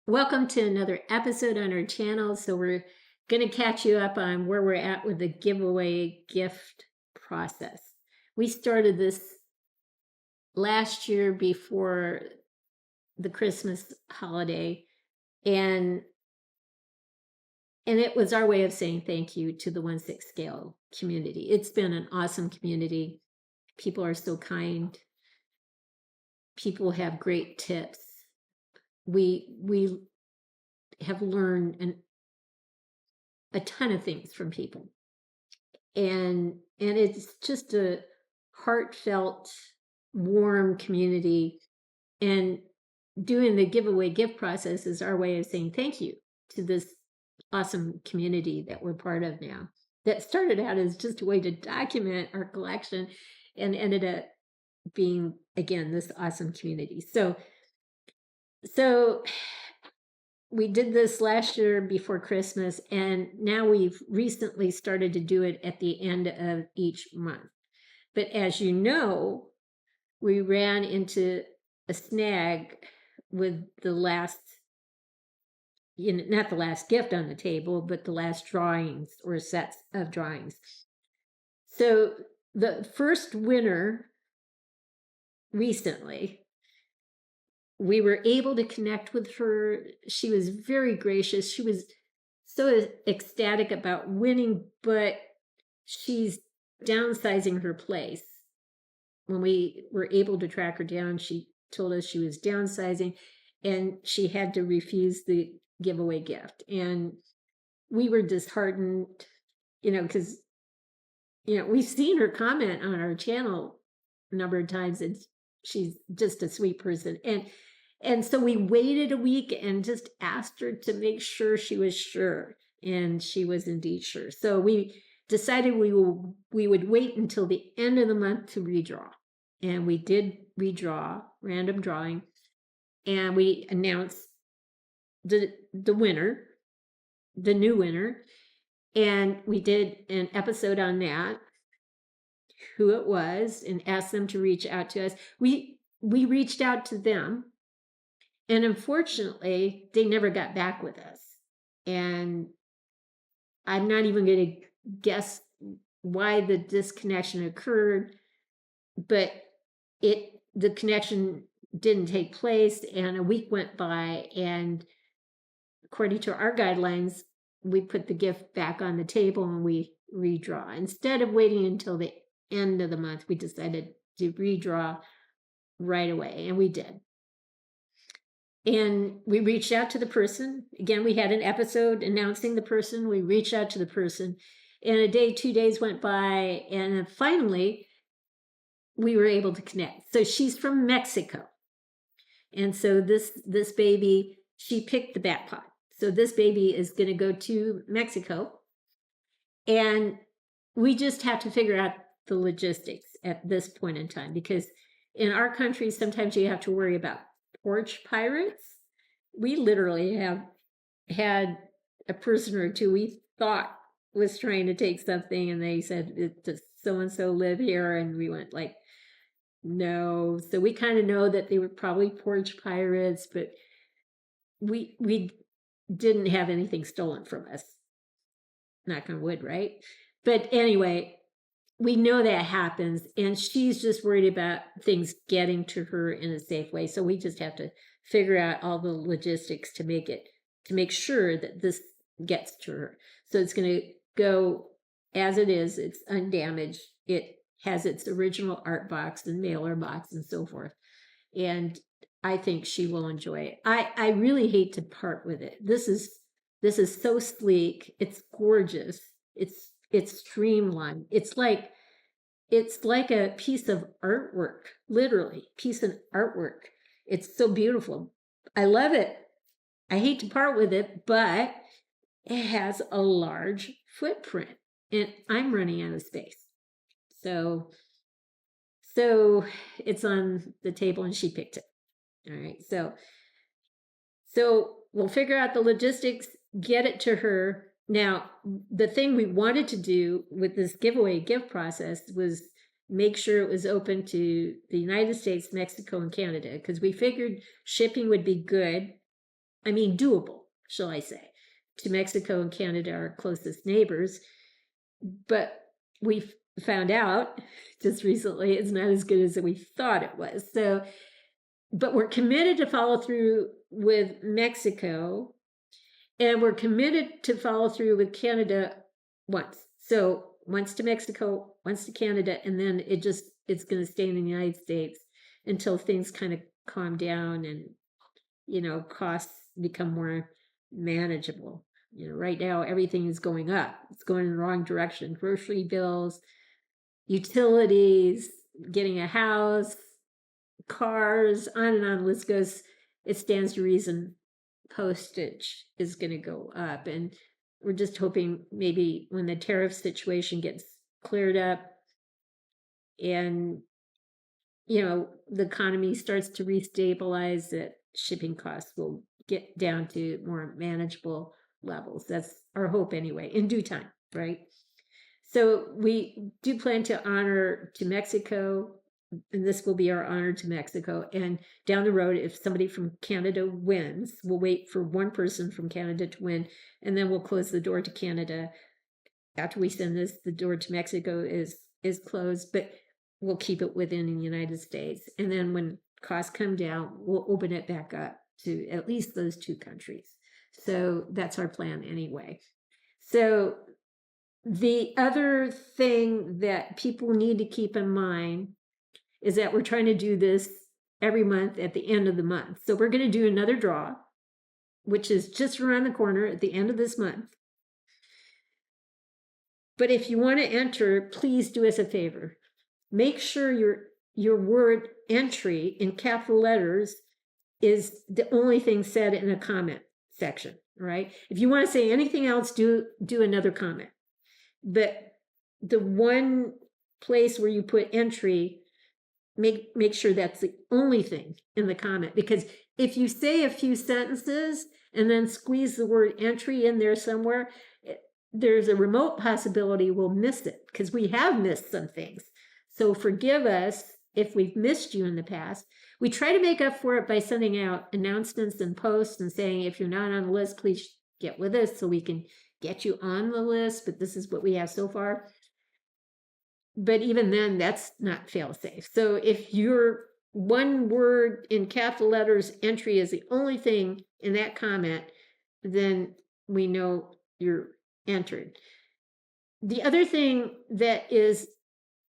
Welcome to another episode on our channel. So we're going to catch you up on where we're at with the giveaway gift process. We started this last year before the Christmas holiday, and it was our way of saying thank you to the 1/6 scale community. It's been an awesome community. People are so kind. People have great tips. We have learned a ton of things from people, and it's just a heartfelt, warm community. And doing the giveaway gift process is our way of saying thank you to this awesome community that we're part of now, that started out as just a way to document our collection and ended up being, again, this awesome community. So we did this last year before Christmas, and now we've recently started to do it at the end of each month. But as you know, we ran into a snag with the last, not the last gift on the table, but the last drawings or sets of drawings. So the first winner recently, we were able to connect with her. She was very gracious. She was so ecstatic about winning, but she's downsizing her place. When we were able to track her down, she told us she was downsizing and she had to refuse the giveaway gift. And we were disheartened, because, we've seen her comment on our channel a number of times, and she's just a sweet person. And so we waited a week and just asked her to make sure she was sure. And she was indeed sure. So we decided we would wait until the end of the month to redraw. And we did redraw, random drawing. And we announced the winner, the new winner. And we did an episode on that, who it was, and asked them to reach out to us. We reached out to them. And unfortunately, they never got back with us. And I'm not even going to guess why the disconnection occurred, but the connection didn't take place, and a week went by, and according to our guidelines, we put the gift back on the table and we redraw. Instead of waiting until the end of the month, we decided to redraw right away, and we did. And we reached out to the person. Again, we had an episode announcing the person. We reached out to the person, and a day, 2 days went by, and finally we were able to connect. So she's from Mexico. And so this baby, she picked the backpack. So this baby is going to go to Mexico, and we just have to figure out the logistics at this point in time, because in our country, sometimes you have to worry about porch pirates. We literally have had a person or two we thought was trying to take something, and they said, does so-and-so live here? And we went like, no. So we kind of know that they were probably porch pirates, but we didn't have anything stolen from us. Knock on wood, right? But anyway, we know that happens, and she's just worried about things getting to her in a safe way. So we just have to figure out all the logistics to make sure that this gets to her. So it's going to go as it is. It's undamaged. It has its original art box and mailer box and so forth. And I think she will enjoy it. I really hate to part with it. This is so sleek. It's gorgeous. It's streamlined. It's like a piece of artwork, literally, piece of artwork. It's so beautiful. I love it. I hate to part with it, but it has a large footprint, and I'm running out of space. So it's on the table, and she picked it. All right. So we'll figure out the logistics, get it to her. Now, the thing we wanted to do with this giveaway gift process was make sure it was open to the United States, Mexico, and Canada, because we figured shipping would be good. doable, shall I say, to Mexico and Canada, our closest neighbors. But we found out just recently it's not as good as we thought it was. So, but we're committed to follow through with Mexico, and we're committed to follow through with Canada once. So once to Mexico, once to Canada, and then it's going to stay in the United States until things kind of calm down and, costs become more manageable. Right now everything is going up. It's going in the wrong direction. Grocery bills, utilities, getting a house, cars, on and on the list goes. It stands to reason postage is going to go up, and we're just hoping maybe when the tariff situation gets cleared up and the economy starts to restabilize, that shipping costs will get down to more manageable levels. That's our hope anyway, in due time, right? So we do plan to honor to Mexico, and this will be our honor to Mexico. And down the road, if somebody from Canada wins, we'll wait for one person from Canada to win, and then we'll close the door to Canada. After we send this, the door to Mexico is closed, but we'll keep it within the United States. And then when costs come down, we'll open it back up to at least those two countries. So that's our plan anyway. So the other thing that people need to keep in mind is that we're trying to do this every month at the end of the month. So we're going to do another draw, which is just around the corner at the end of this month. But if you want to enter, please do us a favor. Make sure your word entry in capital letters is the only thing said in a comment section, right? If you want to say anything else, do another comment. But the one place where you put entry, make sure that's the only thing in the comment, because if you say a few sentences and then squeeze the word entry in there somewhere, there's a remote possibility we'll miss it, because we have missed some things. So forgive us if we've missed you in the past. We try to make up for it by sending out announcements and posts and saying, if you're not on the list, please get with us so we can get you on the list, but this is what we have so far. But even then, that's not fail-safe. So if your one word in capital letters entry is the only thing in that comment, then we know you're entered. The other thing that is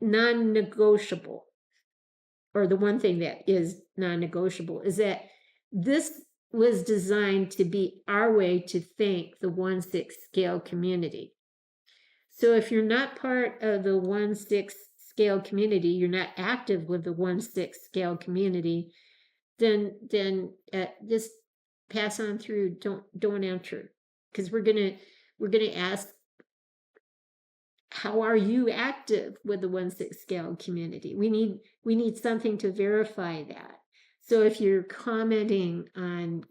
non-negotiable, or the one thing that is non-negotiable, is that this was designed to be our way to thank the 1/6 scale community. So if you're not part of the 1/6 scale community, you're not active with the 1/6 scale community, then just pass on through. Don't enter, because we're gonna ask, how are you active with the 1/6 scale community? We need something to verify that. So if you're commenting on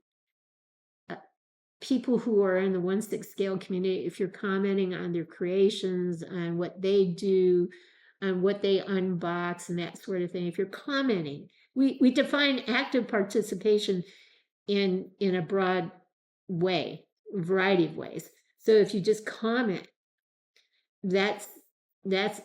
people who are in the 1/6 scale community, if you're commenting on their creations, on what they do, on what they unbox and that sort of thing, if you're commenting, we define active participation in a broad way, a variety of ways. So if you just comment, that's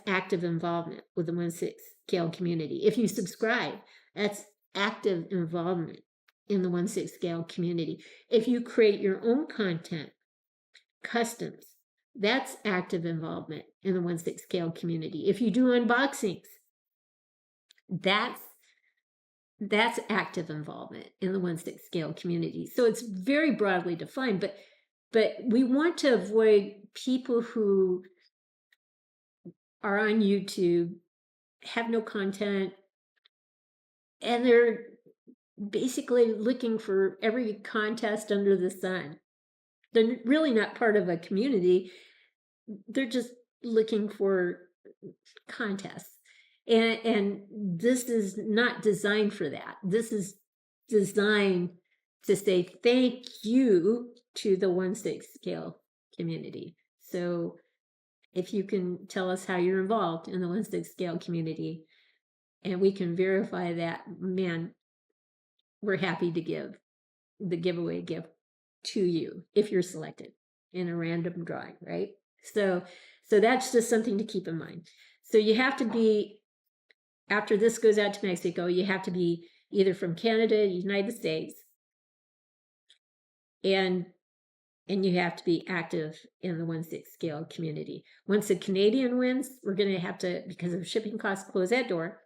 active involvement with the 1/6 scale community. If you subscribe, that's active involvement in the 1/6 scale community. If you create your own content, customs, that's active involvement in the 1/6 scale community. If you do unboxings, that's active involvement in the 1/6 scale community. So it's very broadly defined, but we want to avoid people who are on YouTube, have no content, and they're basically looking for every contest under the sun. They're really not part of a community. They're just looking for contests. And this is not designed for that. This is designed to say thank you to the 1/6 scale community. So if you can tell us how you're involved in the 1/6 scale community, and we can verify that, man, we're happy to give the giveaway gift to you if you're selected in a random drawing, right? So that's just something to keep in mind. So you have to be, after this goes out to Mexico, you have to be either from Canada, United States, and you have to be active in the 1/6 scale community. Once a Canadian wins, we're going to have to, because of shipping costs, close that door.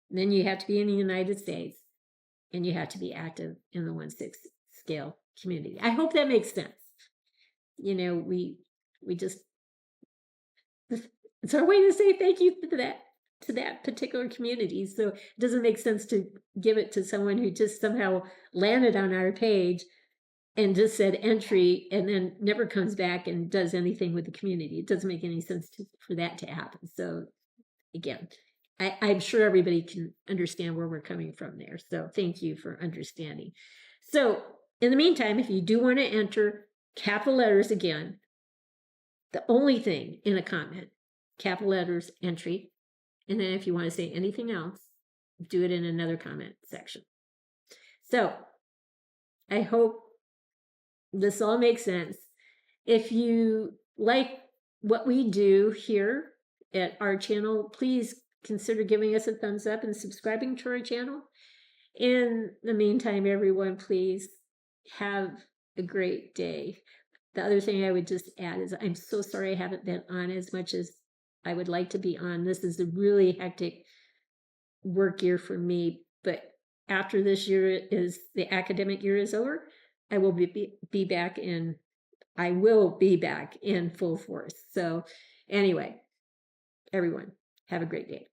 Then you have to be in the United States, and you have to be active in the 1/6 scale community. I hope that makes sense. You know, we just, it's our way to say thank you to that particular community. So it doesn't make sense to give it to someone who just somehow landed on our page and just said entry and then never comes back and does anything with the community. It doesn't make any sense for that to happen. So again, I'm sure everybody can understand where we're coming from there. So thank you for understanding. So in the meantime, if you do want to enter capital letters again, the only thing in a comment, capital letters entry. And then if you want to say anything else, do it in another comment section. So I hope this all makes sense. If you like what we do here at our channel, please consider giving us a thumbs up and subscribing to our channel. In the meantime, everyone, please have a great day. The other thing I would just add is I'm so sorry I haven't been on as much as I would like to be on. This is a really hectic work year for me, but after this year is the academic year is over, I will be back in, I will be back in full force. So anyway, everyone, have a great day.